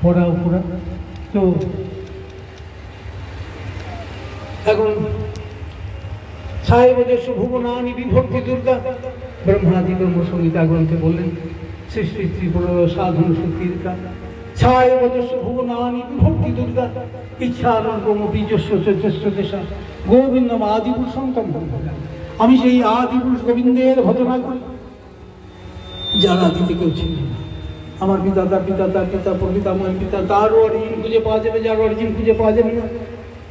পড়া পড়া। তো এখন সাহেবদেশ ভুবনানি বিভক্তি দুর্গা ব্রহ্মাদি ব্রহ্মসংহিতা গ্রন্থে বললেন সৃষ্টি ত্রিপুর সাধন শক্তিকা ছায়বদেশ ভুবনানি বিভক্তি দুর্গা ইচ্ছানুগমপি যস্য চৈতস্য দেশা গোবিন্দম আদিপুরুষম তম। আমি সেই আদিপুরুষ গোবিন্দের ঘটনা করি, যার আদিতে কেউ ছিল না। আমার পিতা, তার পিতা, তার পিতা, প্রপিতাময় পিতা, তারও অরিজিন খুঁজে পাওয়া যাবে, যার অরিজিন খুঁজে পাওয়া যাবে না।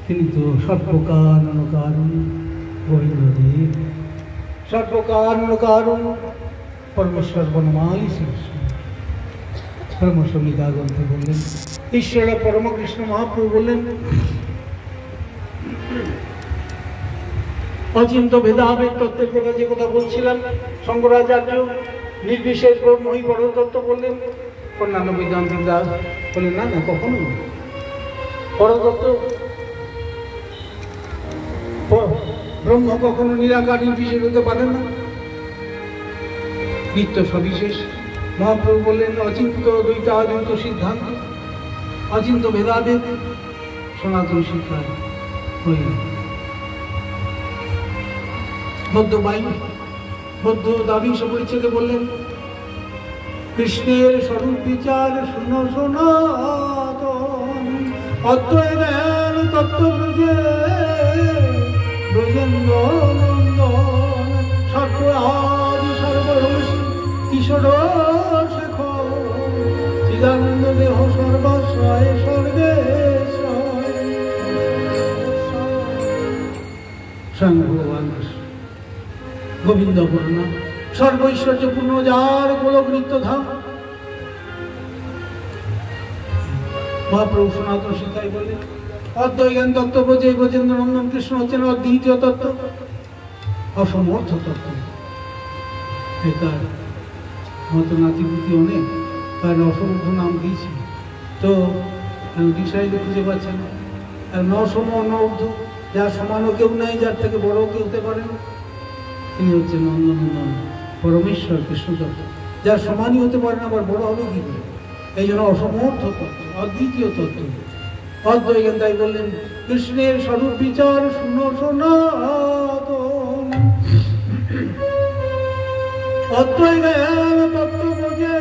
তিনি তো সর্বকারণ কারণ গোবিন্দদেব, সর্বকারণ কারণ পরমেশ্বর বনমালী শ্রীকৃষ্ণ। ব্রহ্মসংহিতা গ্রন্থে বললেন, ঈশ্বর পরমকৃষ্ণ মহাপ্রভু বললেন, অচিন্ত ভেদাভেদ তত্ত্বের কথা যে কথা বলছিলাম, শঙ্করাচার্য নির্বিশেষ ব্রহ্মই বড় তত্ত্ব বললেন। অন্যান্য বৈদান্তিকরা বললেন না না, কখনো বড় তত্ত্ব ব্রহ্ম কখনো নিরাকার নির্বিশেষ হতে পারে না, নিত্য সবিশেষ। মহাপ্রভু বললেন অচিন্ত দ্বৈতাদ্বৈত সিদ্ধান্ত, অচিন্ত ভেদাভেদ সনাতন শিক্ষা হইল। বৌদ্ধ বাইন বৌদ্ধ দাবিংশ পরিচ্ছেদে বললেন কৃষ্ণের স্বরূপ বিচার শূন্য সনাতন অদ্বৈত তত্ত্ব বুঝে ব্রজেন্দ্র নন্দন সর্ব আদি সর্বরসি কিশোর শেখর চিদানন্দ দেহ সর্বস্বয় সর্বেশ্বর। স্বয়ং ভগবান গোবিন্দ বর্ণনা সর্বৈশ্বর্যপূর্ণ যার গোলক নিত্য ধাম। মহাপ্রভু সনাতন শিক্ষায় বললেন অদ্বৈত জ্ঞান তত্ত্ব বোঝে ব্রজেন্দ্র নন্দন কৃষ্ণ হচ্ছেন অদ্বিতীয় তত্ত্ব, অসমর্থ তত্ত্ব। তার মতো নাতিপুতি অনেক, তার অসমর্থ নাম দিয়েছি, তো ডিসাইড খুঁজে পাচ্ছে না। আর নসম অনর্ধ, যার সমানও কেউ নাই, যার থেকে বড় কেউ হতে পারে না, তিনি হচ্ছেন নন্দনন্দন পরমেশ্বর কৃষ্ণ তত্ত্ব। যার সমানই হতে পারে না, আবার বড় হবে কি করে? এই জন্য অসমর্থ তত্ত্ব, অদ্বিতীয় তত্ত্ব। অদ্বৈত জ্ঞান তাই বললেন কৃষ্ণের স্বরূপ বিচার শূন্য সনাতন অদ্বৈত জ্ঞান তত্ত্ব বোঝে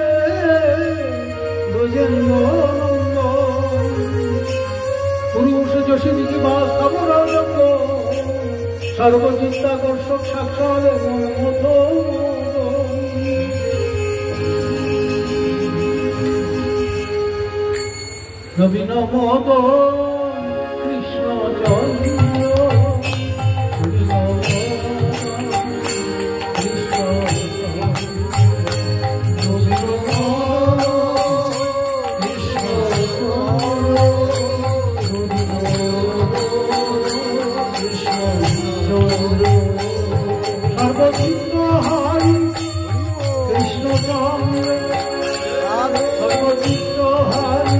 ব্রজেন্দ্র নন্দন পুরুষ যশী বা স্থবরাজঙ্গ সর্বচিত্তাকর্ষক সাক্ষাৎ মনমথ নবীন মদ কৃষ্ণ সর্বচিত্ত হারি কৃষ্ণ সর্বচিত্ত হারি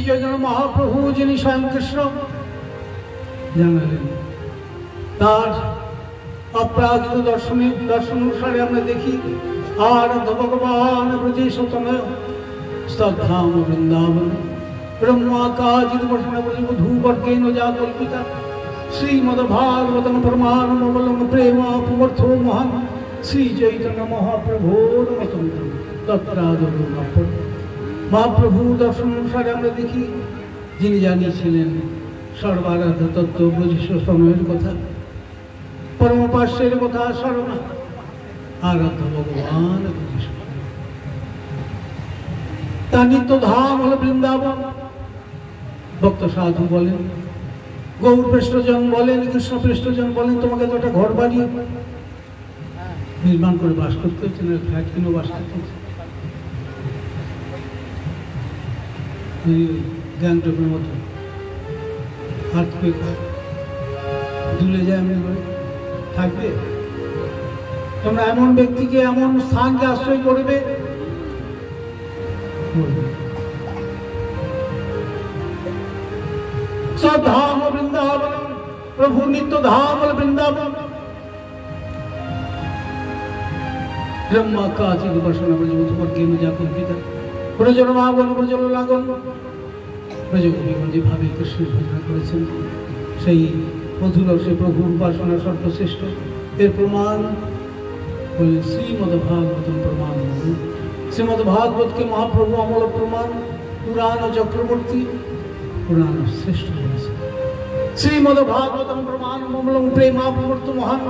চৈতন্য মহাপ্রভু যিনি স্বয়ং কৃষ্ণ জানালেন, তার অপ্রাকৃত দর্শন অনুসারে আমরা দেখি আর ভগবান ব্রজেশতনয় স্তধাম বৃন্দাবন ব্রহ্মাকাশিত বসনা মধুবর্গেণ যা কল্পিতা শ্রীমদ্ভাগবতম প্রমাণমবলম্ব প্রেমাপমর্থ মহান শ্রী চৈতন্য মহাপ্রভুর মতন তত্রাদরু মহাপ্রভু দর্শন অনুসারে আমরা দেখি যিনি জানিয়েছিলেন সর্বারাধ্য তত্ত্ব ব্রজেশতনয়ের কথা, পরমপার্শ্বের কথা, স্মরণ আরাধ্য ভগবান তার নিত্য ধাম হল বৃন্দাবন। ভক্ত সাধু বলেন, গৌর পৃষ্ঠজন বলেন, কৃষ্ণ পৃষ্ঠজন বলেন, তোমাকে তো একটা ঘর বাড়ি নির্মাণ করে বাস করতে হচ্ছে না, ফ্ল্যাট কিনে বাস করতে হচ্ছে। গ্যাংটকের মতো হাত দুলে যায় এমনি করে থাকবে? তোমরা এমন ব্যক্তিকে, এমন স্থানকে আশ্রয় করবে? সধাম বৃন্দাবন, প্রভু নিত্য ধাম হল বৃন্দাবন। ব্রহ্মাকাশিত বসনা ব্রজবধূবর্গেণ যা কল্পিতা ব্রজল মাগন ব্রজল লাগন। ব্রজগোপীগণ যেভাবে কৃষ্ণের ভজনা করেছেন, সেই মধুরসে প্রভুর উপাসনা সর্বশ্রেষ্ঠ। এর প্রমাণ বললেন শ্রীমদ্ভাগবতম প্রমাণ। শ্রীমদ্ভাগবতকে মহাপ্রভু অমল প্রমাণ, পুরাণ ও চক্রবর্তী পুরাণ শ্রেষ্ঠ বলেছে। শ্রীমদ্ভাগবতম প্রমাণ অমলং প্রেমাপমর্থ মহান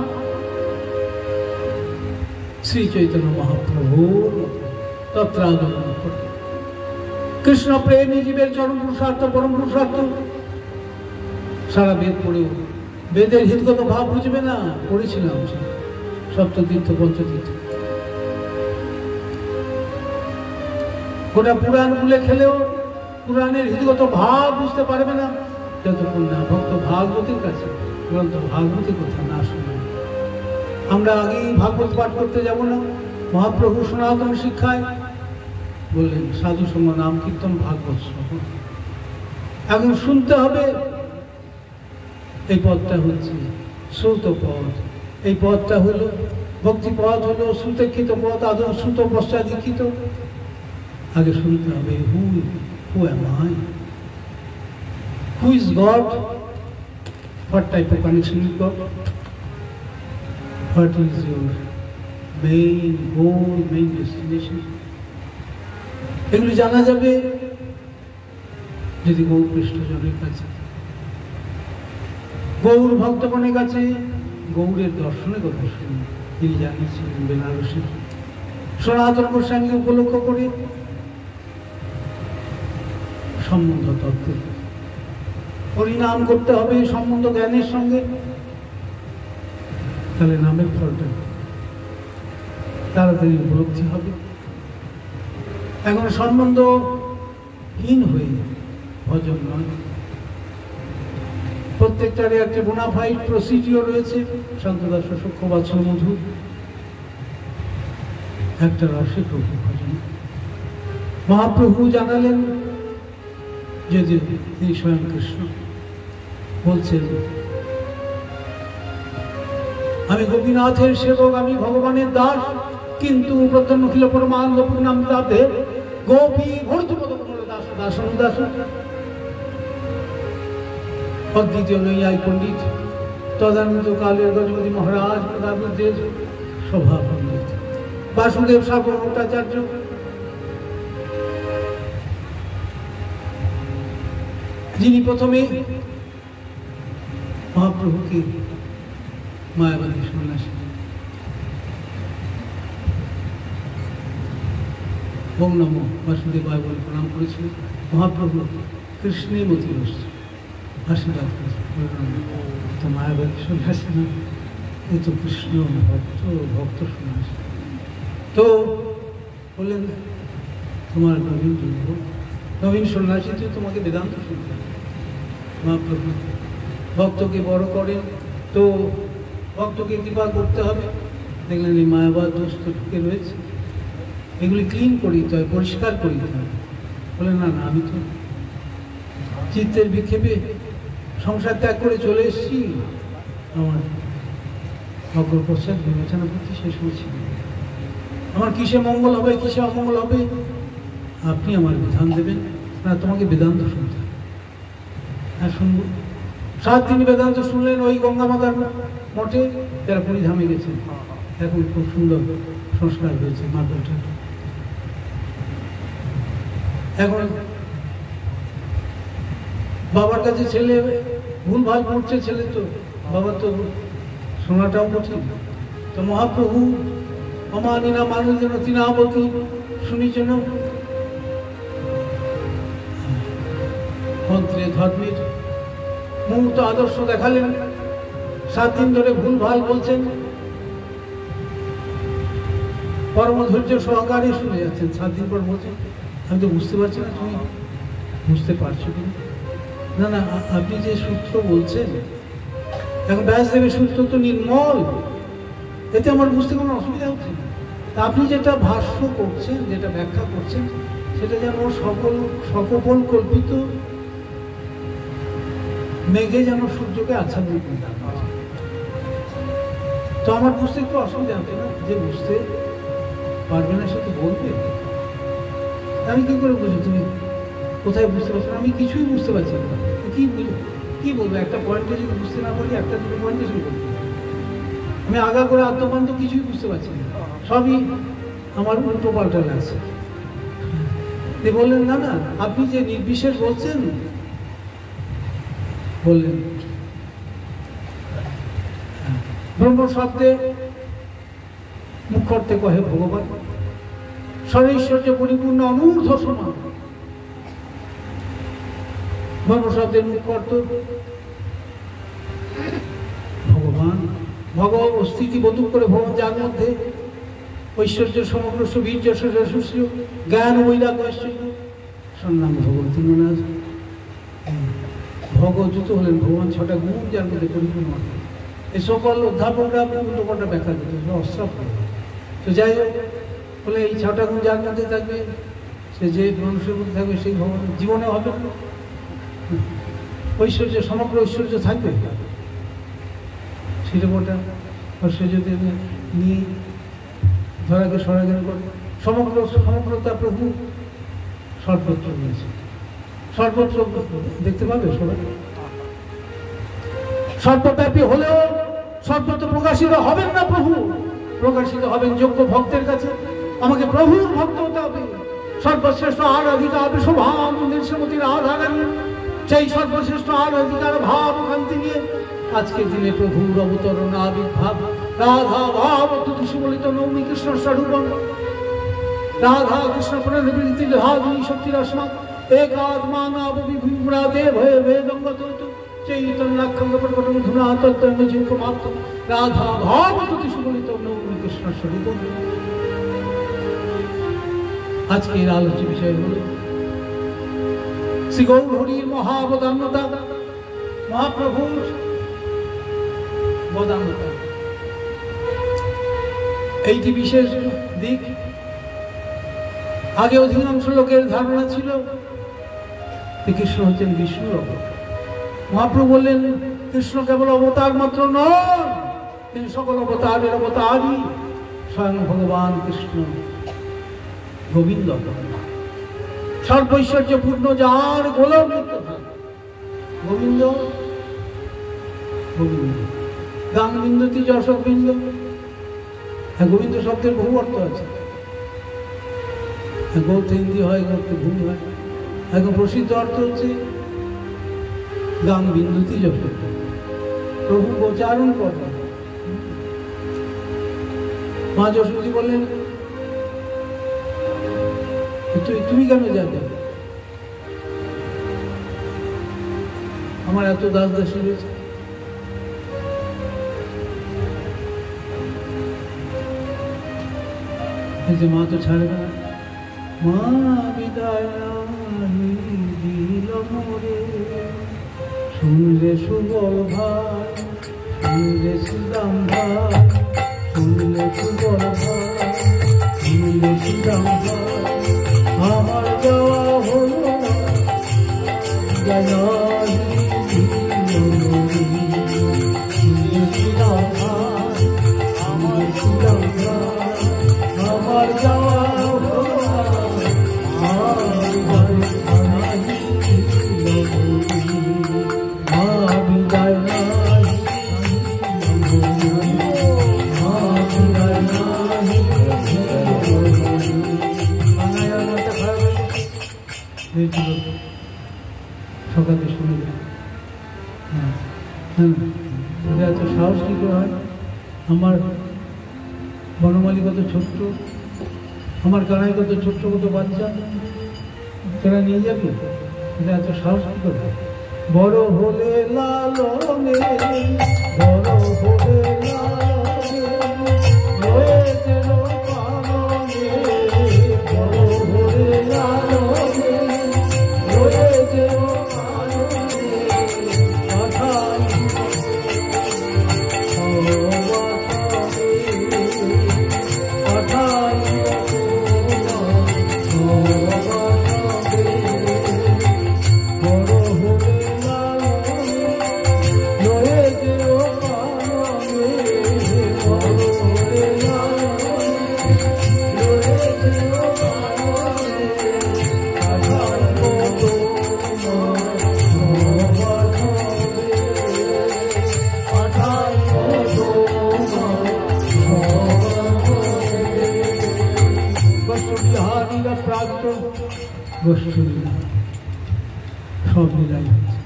শ্রী চৈতন্য মহাপ্রভুর তত্রাদরু। কৃষ্ণ প্রেমী জীবের চরম পুরুষার্থ, পরম পুরুষার্থ। সারা বেদ পড়েও বেদের হিতগত ভাব বুঝবে না, পড়েছিলাম সপ্ততীর্থ পঞ্চতীর্থ। গোটা পুরাণ খুলে খেলেও পুরাণের হিতগত ভাব বুঝতে পারবে না যতক্ষণ না ভক্ত ভাগবতীর কাছে গ্রন্থ ভাগবতীর কথা না শুনে। আমরা আগেই ভাগবত পাঠ করতে যাব না। মহাপ্রভু সনাতন শিক্ষায় বললেন সাধু সঙ্গ নাম কীর্তন ভাগবত শ্রবণ। এখন শুনতে হবে। এই পদটা হচ্ছে শ্রুত পদ। এই পদটা হলো ভক্তি পদ, হলো শ্রুতেক্ষিত পদ, আদৌ শ্রুত পশ্চাৎ দীক্ষিত। আগে শুনতে হবে who am I? Who is God? What type of connection with God? What is your main goal, main destination? এগুলো জানা যাবে যদি গৌর পৃষ্ঠজনের কাছে, গৌর ভক্তগণের কাছে গৌরের দর্শনের কথা শুনি। তিনি জানিয়েছিলেন বেনারসে সনাতন গোস্বামীকে উপলক্ষ করে সম্বন্ধ তত্ত্ব পরিণাম করতে হবে সম্বন্ধ জ্ঞানের সঙ্গে, তাহলে নামের ফলটা তাড়াতাড়ি উপলব্ধি হবে। এখন সম্বন্ধহীন হয়ে ভজন নয়। প্রত্যেকটারে একটা বোনাফাইড প্রসিডিওর রয়েছে। শান্তদাস সূক্ষ্ম বাৎসল মধু একটা রসে প্রভু ভজন। মহাপ্রভু জানালেন যদি তিনি স্বয়ং কৃষ্ণ বলছেন, আমি গোপীনাথের সেবক, আমি ভগবানের দাস, কিন্তু প্রত্যন্নখিল পরমানন্দ পূর্ণামৃতাব্ধে গোপী ভর্তুপদ দাস দাসন দাস। অদ্বিতীয় নৈয়ায়িক পণ্ডিত তদানীত কালের গজপতি মহারাজ প্রতাপদের সভা পণ্ডিত বাসুদেব সাগর ভট্টাচার্য, যিনি প্রথমে মহাপ্রভুকে মায়াবাদী সন্ন্যাসী ওম নমঃ বাসুদেবায় বলে প্রণাম করেছিলেন। মহাপ্রভু কৃষ্ণের মতি আশীর্বাদ করেছিলেন, তো মায়াবাদী সন্ন্যাসী না, এ তো কৃষ্ণ ভক্ত সন্ন্যাসী। তো বললেন তোমার নবীন যুগ, নবীন সন্ন্যাসী তো তোমাকে বেদান্ত শুনতে হবে। মহাপ্রভু ভক্তকে বড় করেন, তো ভক্তকে কৃপা করতে হবে। দেখলেন এই মায়াবাদ দোষ তো ঢুকে রয়েছে, এগুলি ক্লিন করে দিতে হয়, পরিষ্কার করে দিতে হবে। বলে না না, আমি তো চিত্তের বিক্ষেপে সংসার ত্যাগ করে চলে এসেছি, আমার অগ্রপশ্চাৎ বিবেচনা করতে শেষ হয়েছি। আমার কিসে মঙ্গল হবে, কিসে অমঙ্গল হবে, আপনি আমার বিধান দেবেন না? তোমাকে বেদান্ত শুনতে হবে। হ্যাঁ, শুনবো। 7 দিন বেদান্ত শুনলেন ওই গঙ্গা মাতার মঠে, যারা পুরীধামে গেছেন। এখন খুব সুন্দর সংস্কার হয়েছে মার্বেলটা। এখন বাবার কাছে ছেলে ভুলভাল পড়ছে, ছেলে তো বাবার তো শোনাটাও কঠিন। তো মহাপ্রভু অমানিনা মানুষ যেন তিনাবতী শুনিছেন মন্ত্রে ধর্মের মুহূর্ত আদর্শ দেখালেন। 7 দিন ধরে ভুলভাল বলছেন, পরম ধৈর্য সহকারে শুনে যাচ্ছেন। 7 দিন পর বলছেন, আমি তো বুঝতে পারছি না, তুমি বুঝতে পারছো কিনা? না না, আপনি যে সূত্র বলছেন, এখন ব্যাসদেবের সূত্র তো নির্মল, এতে আমার বুঝতে কোনো অসুবিধা হচ্ছে না। আপনি যেটা ভাষ্য করছেন, যেটা ব্যাখ্যা করছেন, সেটা যেন সকল কল্পিত মেঘে যেন সূর্যকে আচ্ছাদিত করে। তো আমার বুঝতে একটু অসুবিধা হচ্ছে না। যে বুঝতে পারবে না সে তো বলবে, আমি কি করে বুঝি তুমি কোথায় বুঝতে পারছো? আমি কিছুই বুঝতে পারছি না। কি বলবো? একটা পয়েন্টে যদি বুঝতে না পারি, একটা দুটো পয়েন্টে শুরু করবো। আমি আগা করে আত্মপন্ত কিছুই বুঝতে পারছি না, সবই আমার উল্টো পাল্টা লাগছে। বললেন, না না, আপনি যে নির্বিশেষ বলছেন, বললেন ব্রহ্ম শব্দে মুখর্তে কহে ভগবান, স্বৈশ্বর্য পরিপূর্ণ অনূর্ধ্ব সমান। ব্রহ্ম শব্দের মুখর্ত ভগবান। ভগবান স্থিতি বোধ করে ভগবান, যার মধ্যে ঐশ্বর্য সমগ্র বীর্য যশস্য জ্ঞান বৈরাগ্য ঐশ্বর্য সন্নাম ভগবতী মনে আছে। ভগযুত হলেন ভগবান, 6টা গুণ যার মধ্যে পরিপূর্ণ। এই সকল অধ্যাপকরা উল্টোপাল্টা ব্যাখ্যা দিত, অস্ত্রাপ। তো যাই হোক, বলে এই 6টা গুণ যার মধ্যে থাকবে, সে যে মানুষের মধ্যে থাকবে, সেই ভগবান জীবনে হবে না। ঐশ্বর্য সমগ্র ঐশ্বর্য থাকবে, শিরোপটা ঐশ্বর্যতে নিয়ে ধরাকে সরাগের করে সমগ্রতা প্রভু সর্বত্র নিয়েছে। সর্বত্র দেখতে পাবে সবাই। সর্বব্যাপী হলেও সর্বত্র প্রকাশিত হবেন না প্রভু, প্রকাশিত হবেন যোগ্য ভক্তের কাছে। আমাকে প্রভুর ভক্ত হতে হবে। সর্বশ্রেষ্ঠ আরাধিকা হবে শোভানন্দের শ্রীমতীর আধারানী। সেই সর্বশ্রেষ্ঠ আরাধিকার ভাব কান্তি নিয়ে আজকের দিনে প্রভুর অবতরণ আবির্ভাব। রাধা ভাব তুতি সুবলিত নৌমি কৃষ্ণ স্বরূপম। রাধা কৃষ্ণ প্রণীতি রাধুনী শক্তির আসমা একাত্মা নাব বিভূম্রাতে ভয়ে ভেদঙ্গত চৈতন্যাখ্যঙ্গ প্রকটং ধুনা তত্ত্বঙ্গ জিঙ্কমাত্ম। রাধা ভাব তুতি সুবলিত নৌমি কৃষ্ণ স্বরূপম। আজকের আলোচ্য বিষয় হল শ্রী গৌরহরির মহাবদান্যতা, মহাপ্রভুর বদান্যতা। এইটি বিশেষ দিক। আগে অধিকাংশ লোকের ধারণা ছিল কৃষ্ণ হচ্ছেন বিষ্ণুর অবতার। মহাপ্রভু বললেন, কৃষ্ণ কেবল অবতার মাত্র নন, তিনি সকল অবতারের অবতারই স্বয়ং ভগবান কৃষ্ণ গোবিন্দ। সর্বৈশ্বর্যপূর্ণ যার গোলক নিত্য থাকে গোবিন্দ। গোবিন্দ গান বিন্দুতি যশক বিন্দ। হ্যাঁ, গোবিন্দ শব্দের বহু অর্থ আছে। গৌতে হিন্দি হয়, গৌতে ভূমি হয়। এখন প্রসিদ্ধ অর্থ হচ্ছে গান বিন্দুতি যশক। প্রভু গোচারণ করলেন। মা যশোদী বললেন, তুমি কেন যাবে? আমার এত দাস দাসী রয়েছে। মা তো ছাড়বে না। মা বিদায় দিল মোরে, শুনলে সুবল ভাই, শুনলে শ্রীরাম ভাই, শুনলে সুবল ভাই, শুনলে শ্রীরাম ভাই। আমার যাওয়া হলো না, সকালে শুনে এত সাহস কি করে হয়? আমার বনমালী কত ছোট্ট, আমার কানাই কত ছোট্ট কত বাচ্চা, তারা নিয়ে যাবে, এত সাহস কি করে? বড় হলে লালনে, বড় হলে সব লীলাই হচ্ছে।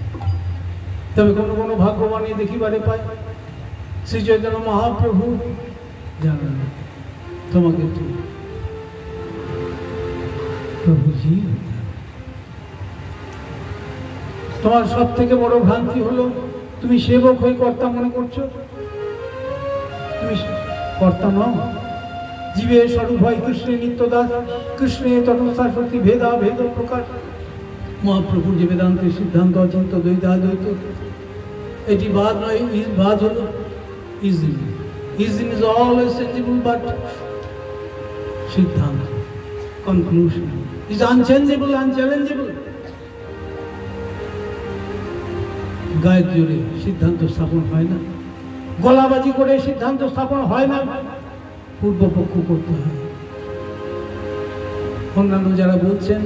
তবে কোনো কোনো ভাগ্যবাণী দেখিবারে পায় শ্রী চৈতন্য মহাপ্রভু জানেন তোমাকে প্রভুজি, তোমার সব থেকে বড় ভ্রান্তি হলো তুমি সেবক হয়ে কর্তা মনে করছো। তুমি কর্তা নও। জীবের স্বরূপ হয় কৃষ্ণের নিত্যদাস, কৃষ্ণের তটস্থা শক্তি ভেদা ভেদ প্রকাশ। মহাপ্রভুর যে বেদান্তের সিদ্ধান্ত অচিন্ত দ্বৈতাদ্বৈত, এটি বাদ নয়, বাদ হলো ইজিন। ইজিন ইজ অলওয়েজ চেঞ্জেবল, বাট সিদ্ধান্ত কনক্লুশন ইজ আনচেঞ্জেবল, আনচ্যালেঞ্জেবল। গায়ের জোরে সিদ্ধান্ত স্থাপন হয় না, গলাবাজি করে সিদ্ধান্ত স্থাপন হয় না, পূর্বপক্ষ করতে হয়। অন্যান্য যারা বলছেন,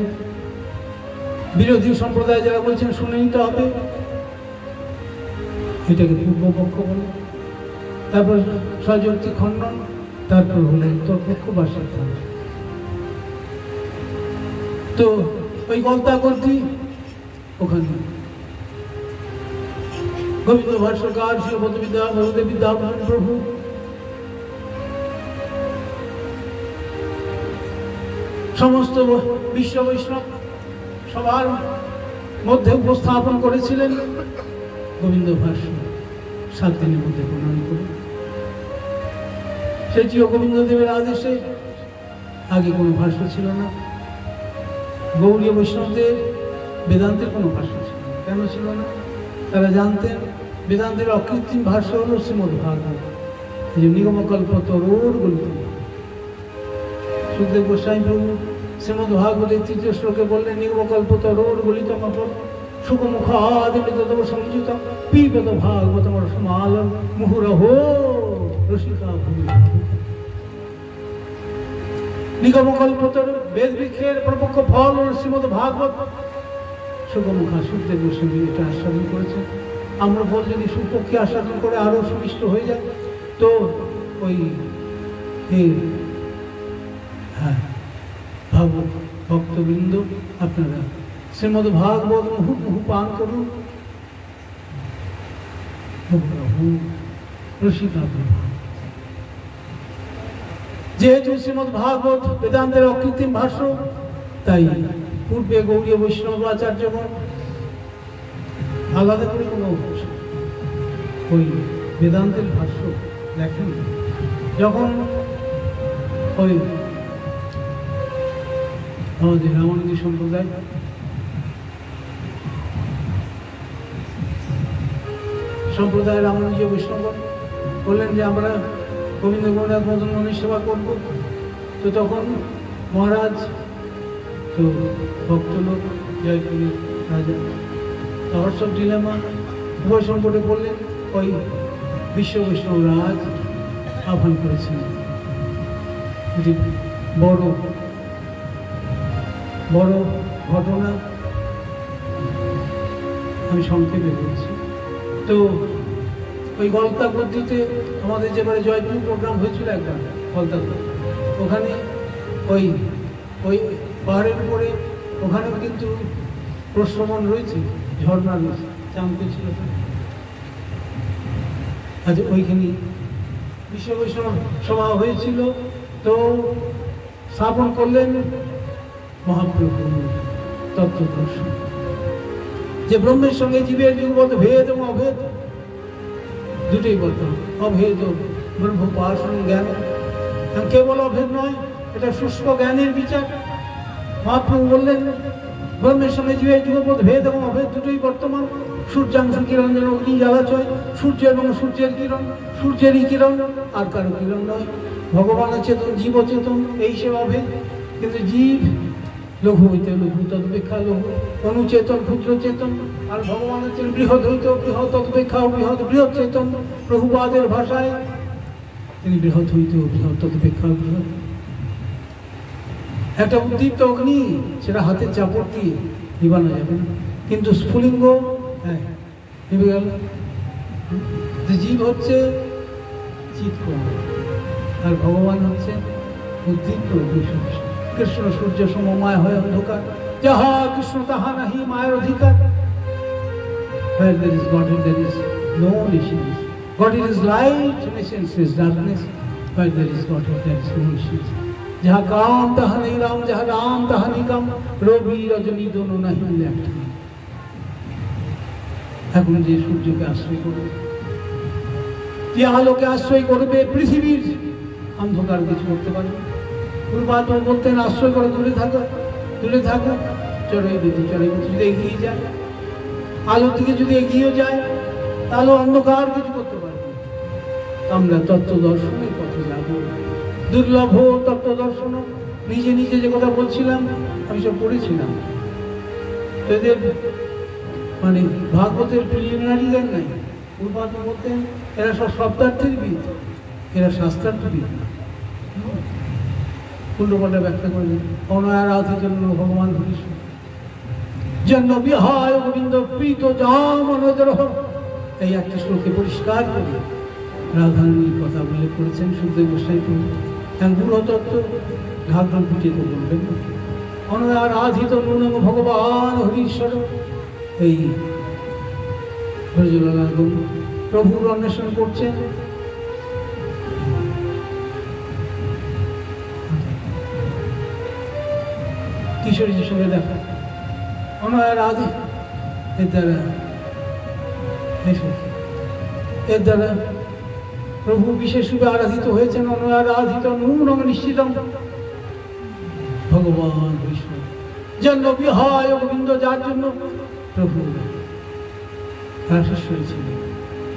বিরোধী সম্প্রদায় যারা বলছেন শুনে নিতে হবে, এটাকে পূর্বপক্ষ বলে। তারপর সযুক্তি খণ্ডন, তারপর হলেন উত্তরপক্ষ বা সিদ্ধান্ত। তো ওই গল্পা করছি ওখানে গোবিন্দ ভাষ্যকার শিলপদ বিদ্যা ভগবদেব বিদ্যাভূষণ প্রভু সমস্ত বিশ্ব বৈষ্ণব সবার মধ্যে উপস্থাপন করেছিলেন গোবিন্দ ভাষ্য 7 দিনের মধ্যে প্রণয়ন করে। সেটিও গোবিন্দদেবের আদেশে, আগে কোনো ভাষ্য ছিল না। গৌড়ীয় বৈষ্ণবদের বেদান্তের কোনো ভাষ্য ছিল না। কেন ছিল না? তারা জানতেন বেদান্তের অকৃত্রিম ভাষ্য হল শ্রীমদ্ভাগবত। এই যে নিগমকল্পতরুর গলিত সুখদেব গোস্বামী প্রভু শ্রীমদ্ভাগবতের 3য় শ্লোকে বললেন, নিগমকল্পতরুর গলিত মতম সুখমুখাদিমিত তব সংযুত পিবত ভাগবত রসমালম মুহুরহো রসিকা ভূমি। নিগমকল্পতরু বেদ বৃক্ষের প্রপক্ষ ফল হল শ্রীমদ্ভাগবত। সুখমুখা সুখদেব গোস্বামী এটা আস্বাদন করেছেন। আমরা বল যদি সুপক্ষে আস্বাদন করে আরো সুমিষ্ট হয়ে যায়, তো ওই হ্যাঁ ভাগবত ভক্তবৃন্দ আপনারা শ্রীমদ্ভাগবত মুহুর্মুহু পান করুন। রসিকা যেহেতু শ্রীমদ্ভাগবত বেদান্তের অকৃত্রিম ভাষ্য, তাই পূর্বে গৌড়ীয় বৈষ্ণব আচার্যগণ আলাদা করে কোনো ওই বেদান্তের ভাষ্য লেখেন। যখন ওই আমাদের রামানুজি সম্প্রদায় রামানুজি বৈষ্ণব বললেন যে আমরা গোবিন্দ গৌরনাথ মদন মোহনের সেবা করব, তো তখন মহারাজ তো ভক্তলোক জয়পুরী রাজা হর্স অফ ডিলেমা উভয় সংকটে বললেন ওই বিশ্ব বৈষ্ণব রাজ আহ্বান করেছেন। এটি বড় বড় ঘটনা, আমি সংক্ষেপে বলছি। তো ওই গলতা গদ্দিতে আমাদের যেবারে জয়পুর প্রোগ্রাম হয়েছিল একবার গলতা, ওখানে ওই ওই পাহাড়ের উপরে ওখানেও কিন্তু প্রশ্রমণ রয়েছে, ঝর্ণা রয়েছে, চামতে ছিল। আচ্ছা, ওইখানে বিশ্ব বৈষ্ণব সভা হয়েছিল। তো স্থাপন করলেন মহাপ্রভু তত্ত্বদর্শন, যে ব্রহ্মের সঙ্গে জীবের যুগপৎ ভেদ এবং অভেদ দুটোই বলতাম। অভেদ ব্রহ্মোপাসন জ্ঞান, কেবল অভেদ নয়, এটা শুষ্ক জ্ঞানের বিচার। মহাপ্রভু বললেন ব্রহ্মের সঙ্গে জীবের যুগপৎ ভেদ এবং অভেদ দুটোই বর্তমান। সূর্যাংশ কিরণ যেন অগ্নি জ্বালাচয়, সূর্য এবং সূর্যের কিরণ, সূর্যেরই কিরণ, আর কারো কিরণ নয়। ভগবান চেতন, জীব চেতন, এই সে অভেদ। কিন্তু জীব লঘু হইতে লঘু, তদপেক্ষা লঘু, অনুচেতন ক্ষুদ্র চেতন। আর ভগবান হচ্ছেন বৃহৎ হইতে বৃহৎ, তদপেক্ষা বৃহৎ বৃহৎ চেতন। প্রভুপাদের ভাষায় তিনি বৃহৎ হইতে বৃহৎ, তদপেক্ষা বৃহৎ। একটা উদ্দীপ্ত অগ্নি, সেটা হাতের চাপড় দিয়ে নিবানো যাবে না, কিন্তু স্ফুলিঙ্গ হ্যাঁ নিবে গেল। জীব হচ্ছে চিৎকোণ, আর ভগবান হচ্ছে উদ্দীপ্ত অগ্নি। কৃষ্ণ সূর্য সমমায় হয় অন্ধকার, যাহা কৃষ্ণ তাহা নাহি মায়ের অধিকার। Where there is God, there is no issues. God is light, innocence is darkness. Where there is God, there is no issues. যাহা কাম তাহা নেই রাম, যাহা রাম তাহা নেই কাম। রবি রজনী দোনো নাহি একটা। এখন যে সূর্যকে আশ্রয় করবে, যে আলোকে আশ্রয় করবে, পৃথিবীর অন্ধকার কিছু করতে পারবে। পূর্বাত্ম বলতেন আশ্রয় করে দূরে থাকো, দূরে থাকো, চড়াই দিতে চড়াই দিতে। যদি এগিয়ে যায়, আলোর দিকে যদি এগিয়ে যায়, তাহলে অন্ধকার কিছু করতে পারবে। আমরা তত্ত্ব দর্শনের পথে যাব। দুর্লভ তত্ত্ব দর্শন, নিজে নিজে যে কথা বলছিলাম আমি সব পড়েছিলাম। এদের মানে ভাগবতের প্রিলিমিনারি জ্ঞান নাই। পূর্বাত্ম বলতেন এরা সব শব্দার্থের বিদ, এরা শাস্ত্রার্থবিদ। পুণ্যপাঠা ব্যাখ্যা করলেন অনারাধিত ভগবান কৃষ্ণ জন্ম বিহায় গোবিন্দ প্রীত জামনদর। এই একটা শ্লোকে পরিষ্কার করে রাধারানীর কথা উল্লেখ করেছেন সুখদেব গোস্বামী প্রভু। গুরু তত্ত্ব ঘাগ্র পিটিয়ে বলবেন অনারাধিত নূনম ভগবান হরিশ্বর। এই প্রভুর অন্বেষণ করছেন। কিশোরীজির সঙ্গে দেখা অনারাধি, এর দ্বারা প্রভু বিশেষরূপে আরাধিত হয়েছেন। অনারাধিত নূনম নিশ্চিতম ভগবান বিষ্ণু জন্ম বিহায় গোবিন্দ, যার জন্য প্রভু রাসেশ্বরী ছিলেন।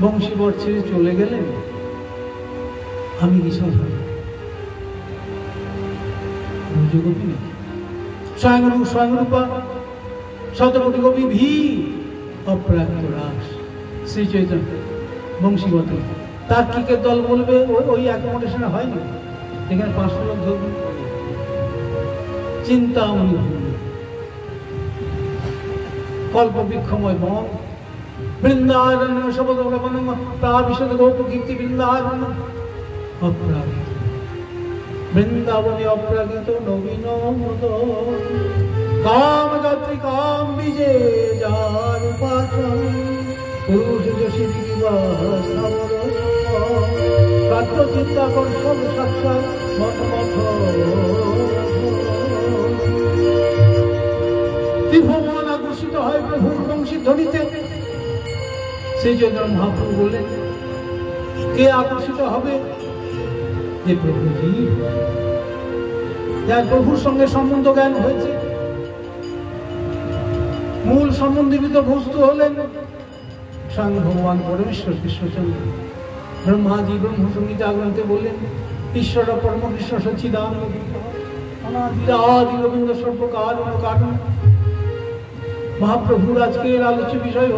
বংশীবর ছেড়ে চলে গেলেন। আমি কি সাধারণ গোপী নাকি? স্বয়ংরূপা শতকোটি গোপী ভি অপ্রাপ্ত রাস শ্রী চৈতন্য বংশীবত। তার্কিকের দল বলবে ওই অ্যাকোমোডেশনে হয়নি, এখানে 500 লোক ধরুন। চিন্তামণি কল্প বৃক্ষময় বন, বৃন্দারণ্য শপথ প্রাবিশদ গোপ কীর্তি বৃন্দারণ্য অপ্রাকৃত। বৃন্দাবনে অপ্রাকৃত নবীন কাম যাত্রী কাম বিজে যার উপাসন পুরুষ যোশী দিবাস প্রাত্য চিন্তাকর্ষণ সাক্ষাৎ মত ত্রিভুবন আকর্ষিত হয় প্রভুর বংশীর ধ্বনিতে। সেই জন্য মহাপ্রভু বললেন কে আকর্ষিত হবে? যে প্রভুজি, যার প্রভুর সঙ্গে সম্বন্ধ জ্ঞান হয়েছে। মূল সম্বন্ধিত বস্তু হলেন স্বয়ং ভগবান পরমেশ্বর কৃষ্ণচন্দ্র। ব্রহ্মাজি ব্রহ্মসংগীতা গ্রন্থে বললেন ঈশ্বর পরম কৃষ্ণ সচ্চিদানন্দ অনাদি রবীন্দ্র সর্বকারণ কারণ। মহাপ্রভুর আজকের আলোচ্য বিষয়